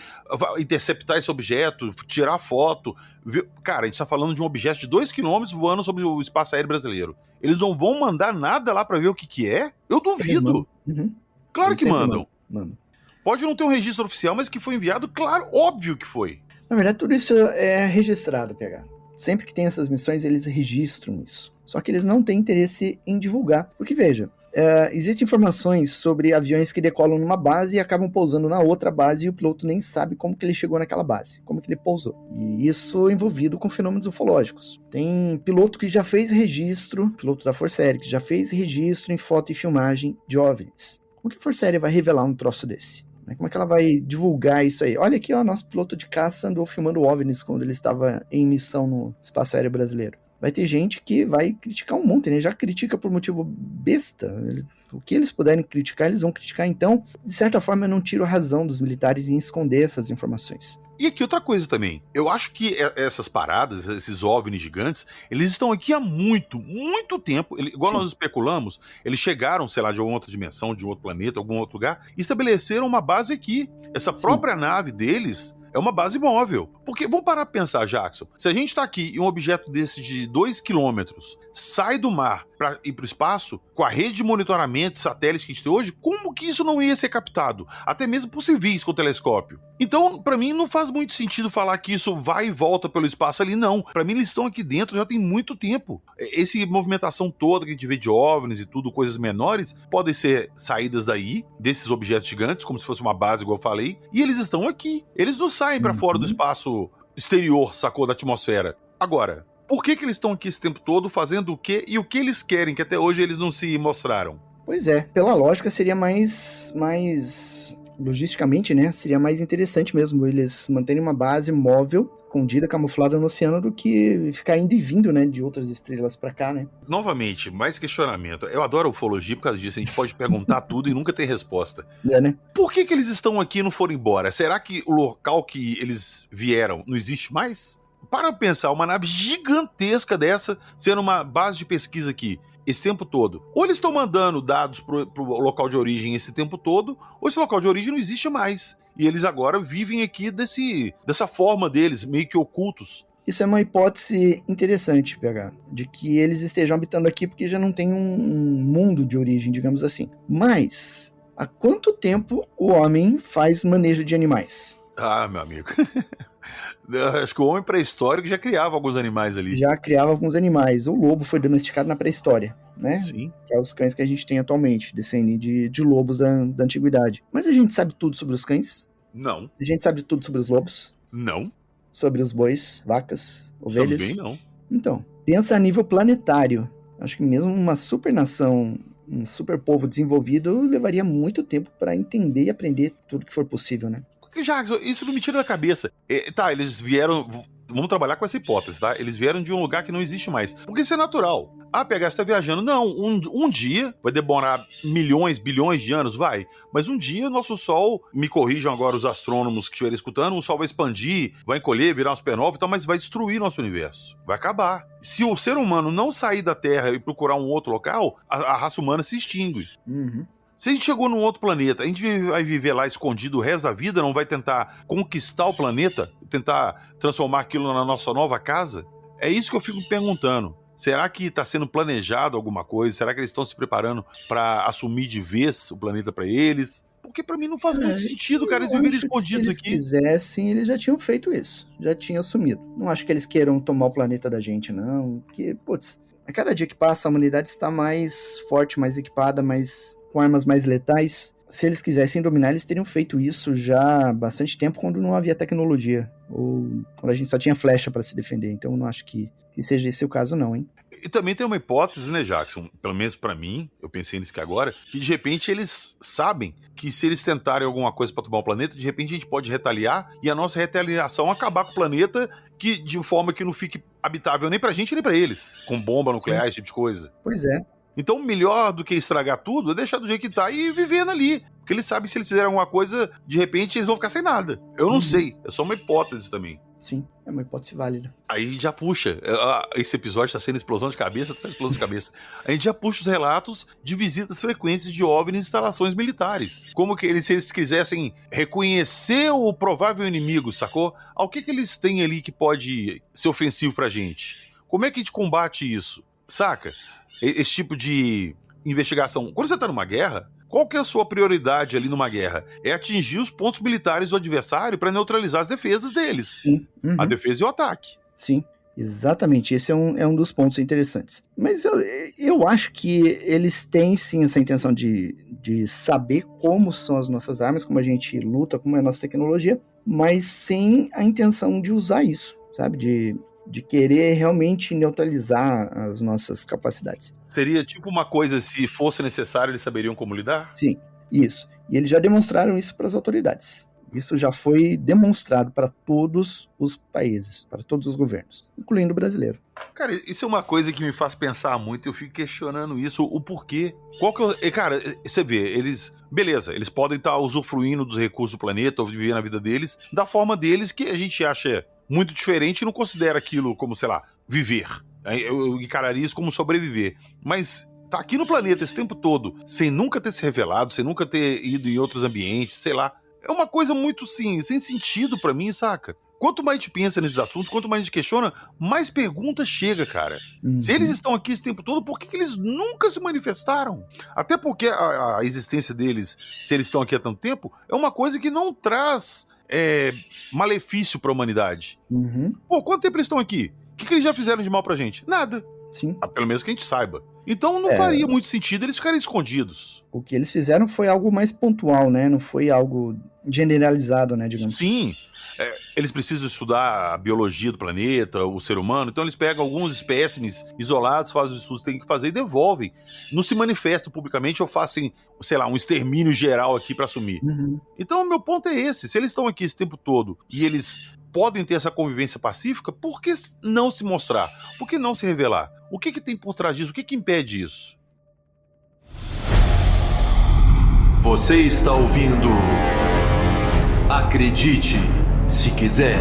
interceptar esse objeto, tirar foto. Cara, a gente tá falando de um objeto de 2 km voando sobre o espaço aéreo brasileiro. Eles não vão mandar nada lá pra ver o que é? Eu duvido. Uhum. Claro Eles que sempre mandam. Pode não ter um registro oficial, mas que foi enviado, claro, óbvio que foi. Na verdade, tudo isso é registrado, PH. Sempre que tem essas missões, eles registram isso. Só que eles não têm interesse em divulgar. Porque, veja, existem informações sobre aviões que decolam numa base e acabam pousando na outra base e o piloto nem sabe como que ele chegou naquela base, como que ele pousou. E isso envolvido com fenômenos ufológicos. Tem piloto que já fez registro, piloto da Força Aérea, que já fez registro em foto e filmagem de OVNIs. Como que a Força Aérea vai revelar um troço desse? Como é que ela vai divulgar isso aí? Olha aqui, ó, nosso piloto de caça andou filmando OVNIs quando ele estava em missão no espaço aéreo brasileiro. Vai ter gente que vai criticar um monte, né? Já critica por motivo besta. O que eles puderem criticar, eles vão criticar. Então, de certa forma, eu não tiro a razão dos militares em esconder essas informações. E aqui outra coisa também, eu acho que essas paradas, esses OVNIs gigantes, eles estão aqui há muito tempo, igual nós especulamos, eles chegaram, sei lá, de alguma outra dimensão, de um outro planeta, algum outro lugar, e estabeleceram uma base aqui. Essa própria nave deles é uma base móvel. Porque, vamos parar pra pensar, Jackson, se a gente tá aqui e um objeto desse de 2 quilômetros sai do mar para ir pro espaço, com a rede de monitoramento de satélites que a gente tem hoje, como que isso não ia ser captado? Até mesmo por civis com o telescópio. Então, para mim, não faz muito sentido falar que isso vai e volta pelo espaço ali, não. Para mim, eles estão aqui dentro já tem muito tempo. Essa movimentação toda que a gente vê de OVNIs e tudo, coisas menores, podem ser saídas daí, desses objetos gigantes, como se fosse uma base, igual eu falei, e eles estão aqui. Eles não saem para fora do espaço exterior, sacou, da atmosfera. Agora, por que eles estão aqui esse tempo todo fazendo o quê e o que eles querem, que até hoje eles não se mostraram? Pois é, pela lógica seria mais logisticamente, né, seria mais interessante mesmo eles manterem uma base móvel, escondida, camuflada no oceano, do que ficar indo e vindo, né, de outras estrelas pra cá, né. Novamente, mais questionamento. Eu adoro a ufologia por causa disso, a gente pode perguntar tudo e nunca ter resposta. Né? Por que eles estão aqui e não foram embora? Será que o local que eles vieram não existe mais? Para pensar, uma nave gigantesca dessa sendo uma base de pesquisa aqui esse tempo todo. Ou eles estão mandando dados pro local de origem esse tempo todo, ou esse local de origem não existe mais. e eles agora vivem aqui dessa forma deles, meio que ocultos. Isso é uma hipótese interessante, PH, de que eles estejam habitando aqui porque já não tem um mundo de origem, digamos assim. Mas, há quanto tempo o homem faz manejo de animais? Ah, meu amigo. Acho que o homem pré-histórico já criava alguns animais ali. Já criava alguns animais. O lobo foi domesticado na pré-história, né? Sim. Que é os cães que a gente tem atualmente, descendem de lobos da antiguidade. Mas a gente sabe tudo sobre os cães? Não. A gente sabe tudo sobre os lobos? Não. Sobre os bois, vacas, ovelhas? Também não. Então, pensa a nível planetário. Acho que mesmo uma super nação, um super povo desenvolvido, levaria muito tempo para entender e aprender tudo que for possível, né? Porque, Jackson, isso não me tira da cabeça. Tá, eles vieram... Vamos trabalhar com essa hipótese, tá? Eles vieram de um lugar que não existe mais. Porque isso é natural. Ah, PH, você tá viajando. Não, um dia, vai demorar milhões, bilhões de anos, vai. Mas um dia o nosso Sol, me corrijam agora os astrônomos que estiverem escutando, o Sol vai expandir, vai encolher, virar uma supernova e tal, mas vai destruir nosso universo. Vai acabar. Se o ser humano não sair da Terra e procurar um outro local, a raça humana se extingue. Uhum. Se a gente chegou num outro planeta, a gente vai viver lá escondido o resto da vida, não vai tentar conquistar o planeta, tentar transformar aquilo na nossa nova casa? É isso que eu fico perguntando. Será que está sendo planejado alguma coisa? Será que eles estão se preparando para assumir de vez o planeta para eles? Porque para mim não faz muito sentido, cara, eles viverem escondidos aqui. Se eles quisessem, eles já tinham feito isso. Já tinham assumido. Não acho que eles queiram tomar o planeta da gente, não. Porque, putz, a cada dia que passa, a humanidade está mais forte, mais equipada, com armas mais letais. Se eles quisessem dominar, eles teriam feito isso já há bastante tempo, quando não havia tecnologia, ou quando a gente só tinha flecha para se defender. Então eu não acho que seja esse o caso não, hein? E também tem uma hipótese, né, Jackson? Pelo menos pra mim, eu pensei nisso aqui agora, que de repente eles sabem que se eles tentarem alguma coisa pra tomar o planeta, de repente a gente pode retaliar, e a nossa retaliação acabar com o planeta de forma que não fique habitável nem pra gente nem pra eles, com bomba nuclear, esse tipo de coisa. Pois é. Então, melhor do que estragar tudo é deixar do jeito que tá e ir vivendo ali. Porque eles sabem que se eles fizerem alguma coisa, de repente eles vão ficar sem nada. Eu não sei, é só uma hipótese também. Sim, é uma hipótese válida. Aí a gente já puxa. Esse episódio tá sendo explosão de cabeça, tá explosão de cabeça. A gente já puxa os relatos de visitas frequentes de OVNIs em instalações militares. Como que se eles quisessem reconhecer o provável inimigo, sacou? Ao que eles têm ali que pode ser ofensivo pra gente? Como é que a gente combate isso? Saca? Esse tipo de investigação. Quando você tá numa guerra, qual que é a sua prioridade ali numa guerra? É atingir os pontos militares do adversário para neutralizar as defesas deles. Sim. Uhum. A defesa e o ataque. Sim, exatamente. Esse é um dos pontos interessantes. Mas eu acho que eles têm sim essa intenção de saber como são as nossas armas, como a gente luta, como é a nossa tecnologia, mas sem a intenção de usar isso, sabe? De querer realmente neutralizar as nossas capacidades. Seria tipo uma coisa, se fosse necessário, eles saberiam como lidar? Sim, isso. E eles já demonstraram isso para as autoridades. Isso já foi demonstrado para todos os países, para todos os governos, incluindo o brasileiro. Cara, isso é uma coisa que me faz pensar muito, eu fico questionando isso, o porquê. Cara, você vê, eles... Beleza, eles podem estar usufruindo dos recursos do planeta, ou viver na vida deles, da forma deles que a gente acha muito diferente e não considera aquilo como, sei lá, viver. Eu encararia isso como sobreviver. Mas tá aqui no planeta esse tempo todo, sem nunca ter se revelado, sem nunca ter ido em outros ambientes, sei lá. É uma coisa muito, sim, sem sentido pra mim, saca? Quanto mais a gente pensa nesses assuntos, quanto mais a gente questiona, mais perguntas chega, cara. Uhum. Se eles estão aqui esse tempo todo, por que eles nunca se manifestaram? Até porque a existência deles, se eles estão aqui há tanto tempo, é uma coisa que não traz malefício pra humanidade. Uhum. Pô, quanto tempo eles estão aqui? O que eles já fizeram de mal pra gente? Nada. Sim. Pelo menos que a gente saiba. Então não faria muito sentido eles ficarem escondidos. O que eles fizeram foi algo mais pontual, né? Não foi algo generalizado, né, digamos. Sim. Eles precisam estudar a biologia do planeta, o ser humano, então eles pegam alguns espécimes isolados, fazem os estudos que tem que fazer e devolvem. Não se manifestam publicamente ou fazem, sei lá, um extermínio geral aqui pra assumir. Uhum. Então o meu ponto é esse. Se eles estão aqui esse tempo todo e eles podem ter essa convivência pacífica, por que não se mostrar? Por que não se revelar? O que tem por trás disso? O que impede isso? Você está ouvindo... Acredite, se quiser.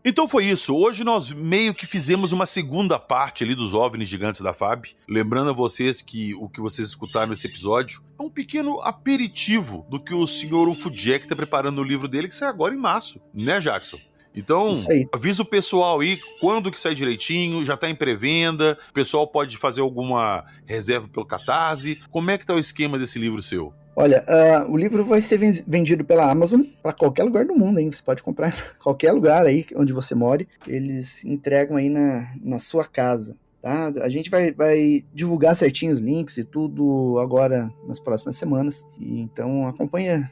Então foi isso. Hoje nós meio que fizemos uma segunda parte ali dos OVNIs gigantes da FAB. Lembrando a vocês que o que vocês escutaram nesse episódio é um pequeno aperitivo do que o senhor UFO Jack está preparando no livro dele, que sai agora em março, né, Jackson? Então, avisa o pessoal aí quando que sai direitinho, já tá em pré-venda, o pessoal pode fazer alguma reserva pelo Catarse. Como é que tá o esquema desse livro seu? Olha, o livro vai ser vendido pela Amazon para qualquer lugar do mundo, hein? Você pode comprar em qualquer lugar aí onde você more. Eles entregam aí na sua casa, tá? A gente vai divulgar certinho os links e tudo agora nas próximas semanas. E então acompanha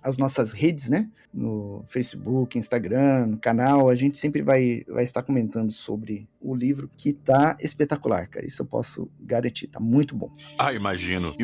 as nossas redes, né? No Facebook, Instagram, no canal, a gente sempre vai estar comentando sobre o livro, que tá espetacular, cara. Isso eu posso garantir, tá muito bom. Ah, imagino.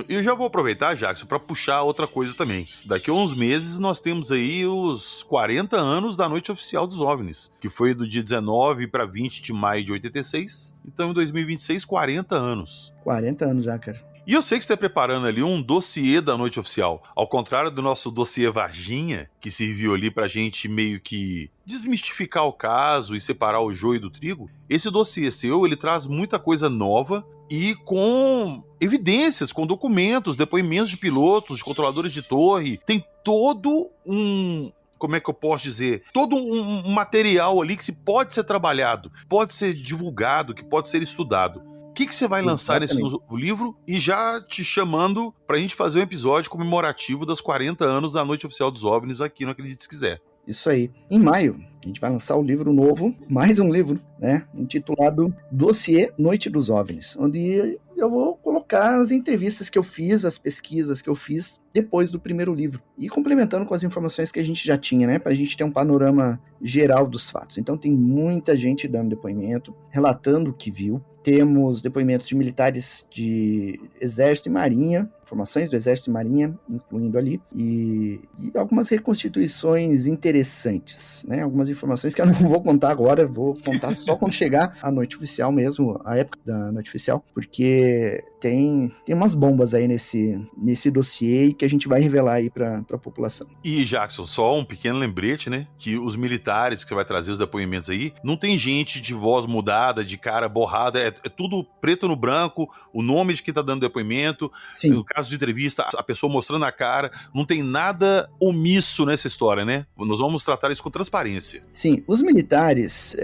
E eu já vou aproveitar, Jackson, para puxar outra coisa também. Daqui a uns meses nós temos aí os 40 anos da Noite Oficial dos OVNIs, que foi do dia 19 para 20 de maio de 86. Então, em 2026, 40 anos. 40 anos já, cara. E eu sei que você está preparando ali um dossiê da Noite Oficial. Ao contrário do nosso dossiê Varginha, que serviu ali pra gente meio que desmistificar o caso e separar o joio do trigo, esse dossiê seu, ele traz muita coisa nova e com evidências, com documentos, depoimentos de pilotos, de controladores de torre. Tem todo um... como é que eu posso dizer? Todo um material ali que pode ser trabalhado, pode ser divulgado, que pode ser estudado. O que você vai lançar nesse livro? E já te chamando pra gente fazer um episódio comemorativo das 40 anos da Noite Oficial dos OVNIs aqui no Acredite Se Quiser. Isso aí. Em maio, a gente vai lançar o livro novo, mais um livro, né? Intitulado Dossiê Noite dos OVNIs, onde eu vou colocar as entrevistas que eu fiz, as pesquisas que eu fiz depois do primeiro livro. E complementando com as informações que a gente já tinha, né? Pra gente ter um panorama geral dos fatos. Então tem muita gente dando depoimento, relatando o que viu. Temos depoimentos de militares de Exército e Marinha, informações do Exército e Marinha, incluindo ali, e algumas reconstituições interessantes, né? Algumas informações que eu não vou contar agora, vou contar só quando chegar a Noite Oficial mesmo, a época da Noite Oficial, porque tem umas bombas aí nesse dossiê que a gente vai revelar aí pra população. E, Jackson, só um pequeno lembrete, né? Que os militares que você vai trazer os depoimentos aí, não tem gente de voz mudada, de cara borrada, é tudo preto no branco, o nome de quem tá dando depoimento. Sim. No caso de entrevista, a pessoa mostrando a cara, não tem nada omisso nessa história, né? Nós vamos tratar isso com transparência. Sim, os militares,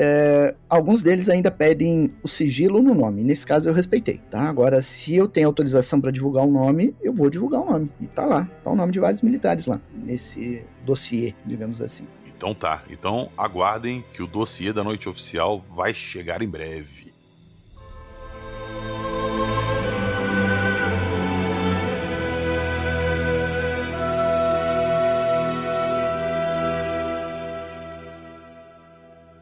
alguns deles ainda pedem o sigilo no nome, nesse caso eu respeitei, tá? Agora, se eu tenho autorização para divulgar um nome, eu vou divulgar o nome, e tá lá, tá o nome de vários militares lá, nesse dossiê, digamos assim. Então tá, então aguardem que o dossiê da Noite Oficial vai chegar em breve.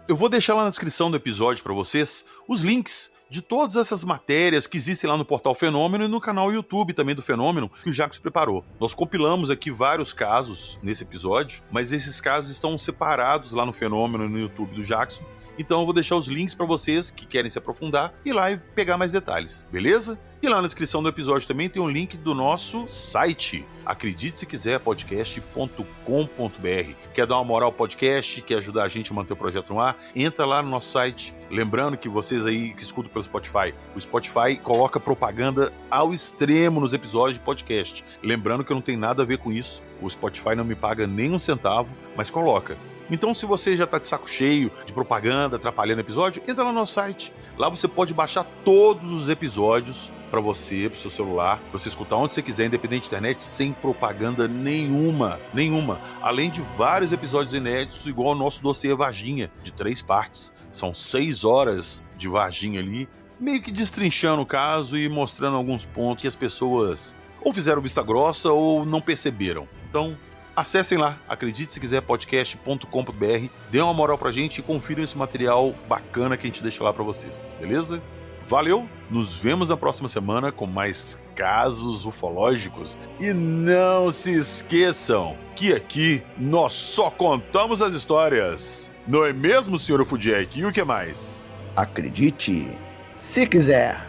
Eu vou deixar lá na descrição do episódio para vocês os links de todas essas matérias que existem lá no Portal Fenômeno e no canal YouTube também do Fenômeno, que o Jackson preparou. Nós compilamos aqui vários casos nesse episódio, mas esses casos estão separados lá no Fenômeno e no YouTube do Jackson. Então eu vou deixar os links para vocês que querem se aprofundar e ir lá e pegar mais detalhes, beleza? E lá na descrição do episódio também tem um link do nosso site, acredite se quiser, podcast.com.br. Quer dar uma moral ao podcast, quer ajudar a gente a manter o projeto no ar? Entra lá no nosso site. Lembrando que vocês aí que escutam pelo Spotify, o Spotify coloca propaganda ao extremo nos episódios de podcast. Lembrando que eu não tenho nada a ver com isso, o Spotify não me paga nem um centavo, mas coloca. Então, se você já está de saco cheio de propaganda atrapalhando o episódio, entra lá no nosso site. Lá você pode baixar todos os episódios para você, para o seu celular, para você escutar onde você quiser, independente da internet, sem propaganda nenhuma. Além de vários episódios inéditos, igual ao nosso dossiê Varginha, de 3 partes. São 6 horas de Varginha ali, meio que destrinchando o caso e mostrando alguns pontos que as pessoas ou fizeram vista grossa ou não perceberam. Então, acessem lá, acredite se quiser, podcast.com.br, dê uma moral pra gente e confiram esse material bacana que a gente deixa lá pra vocês, beleza? Valeu, nos vemos na próxima semana com mais casos ufológicos. E não se esqueçam que aqui nós só contamos as histórias. Não é mesmo, senhor UFO Jack? E o que mais? Acredite, se quiser.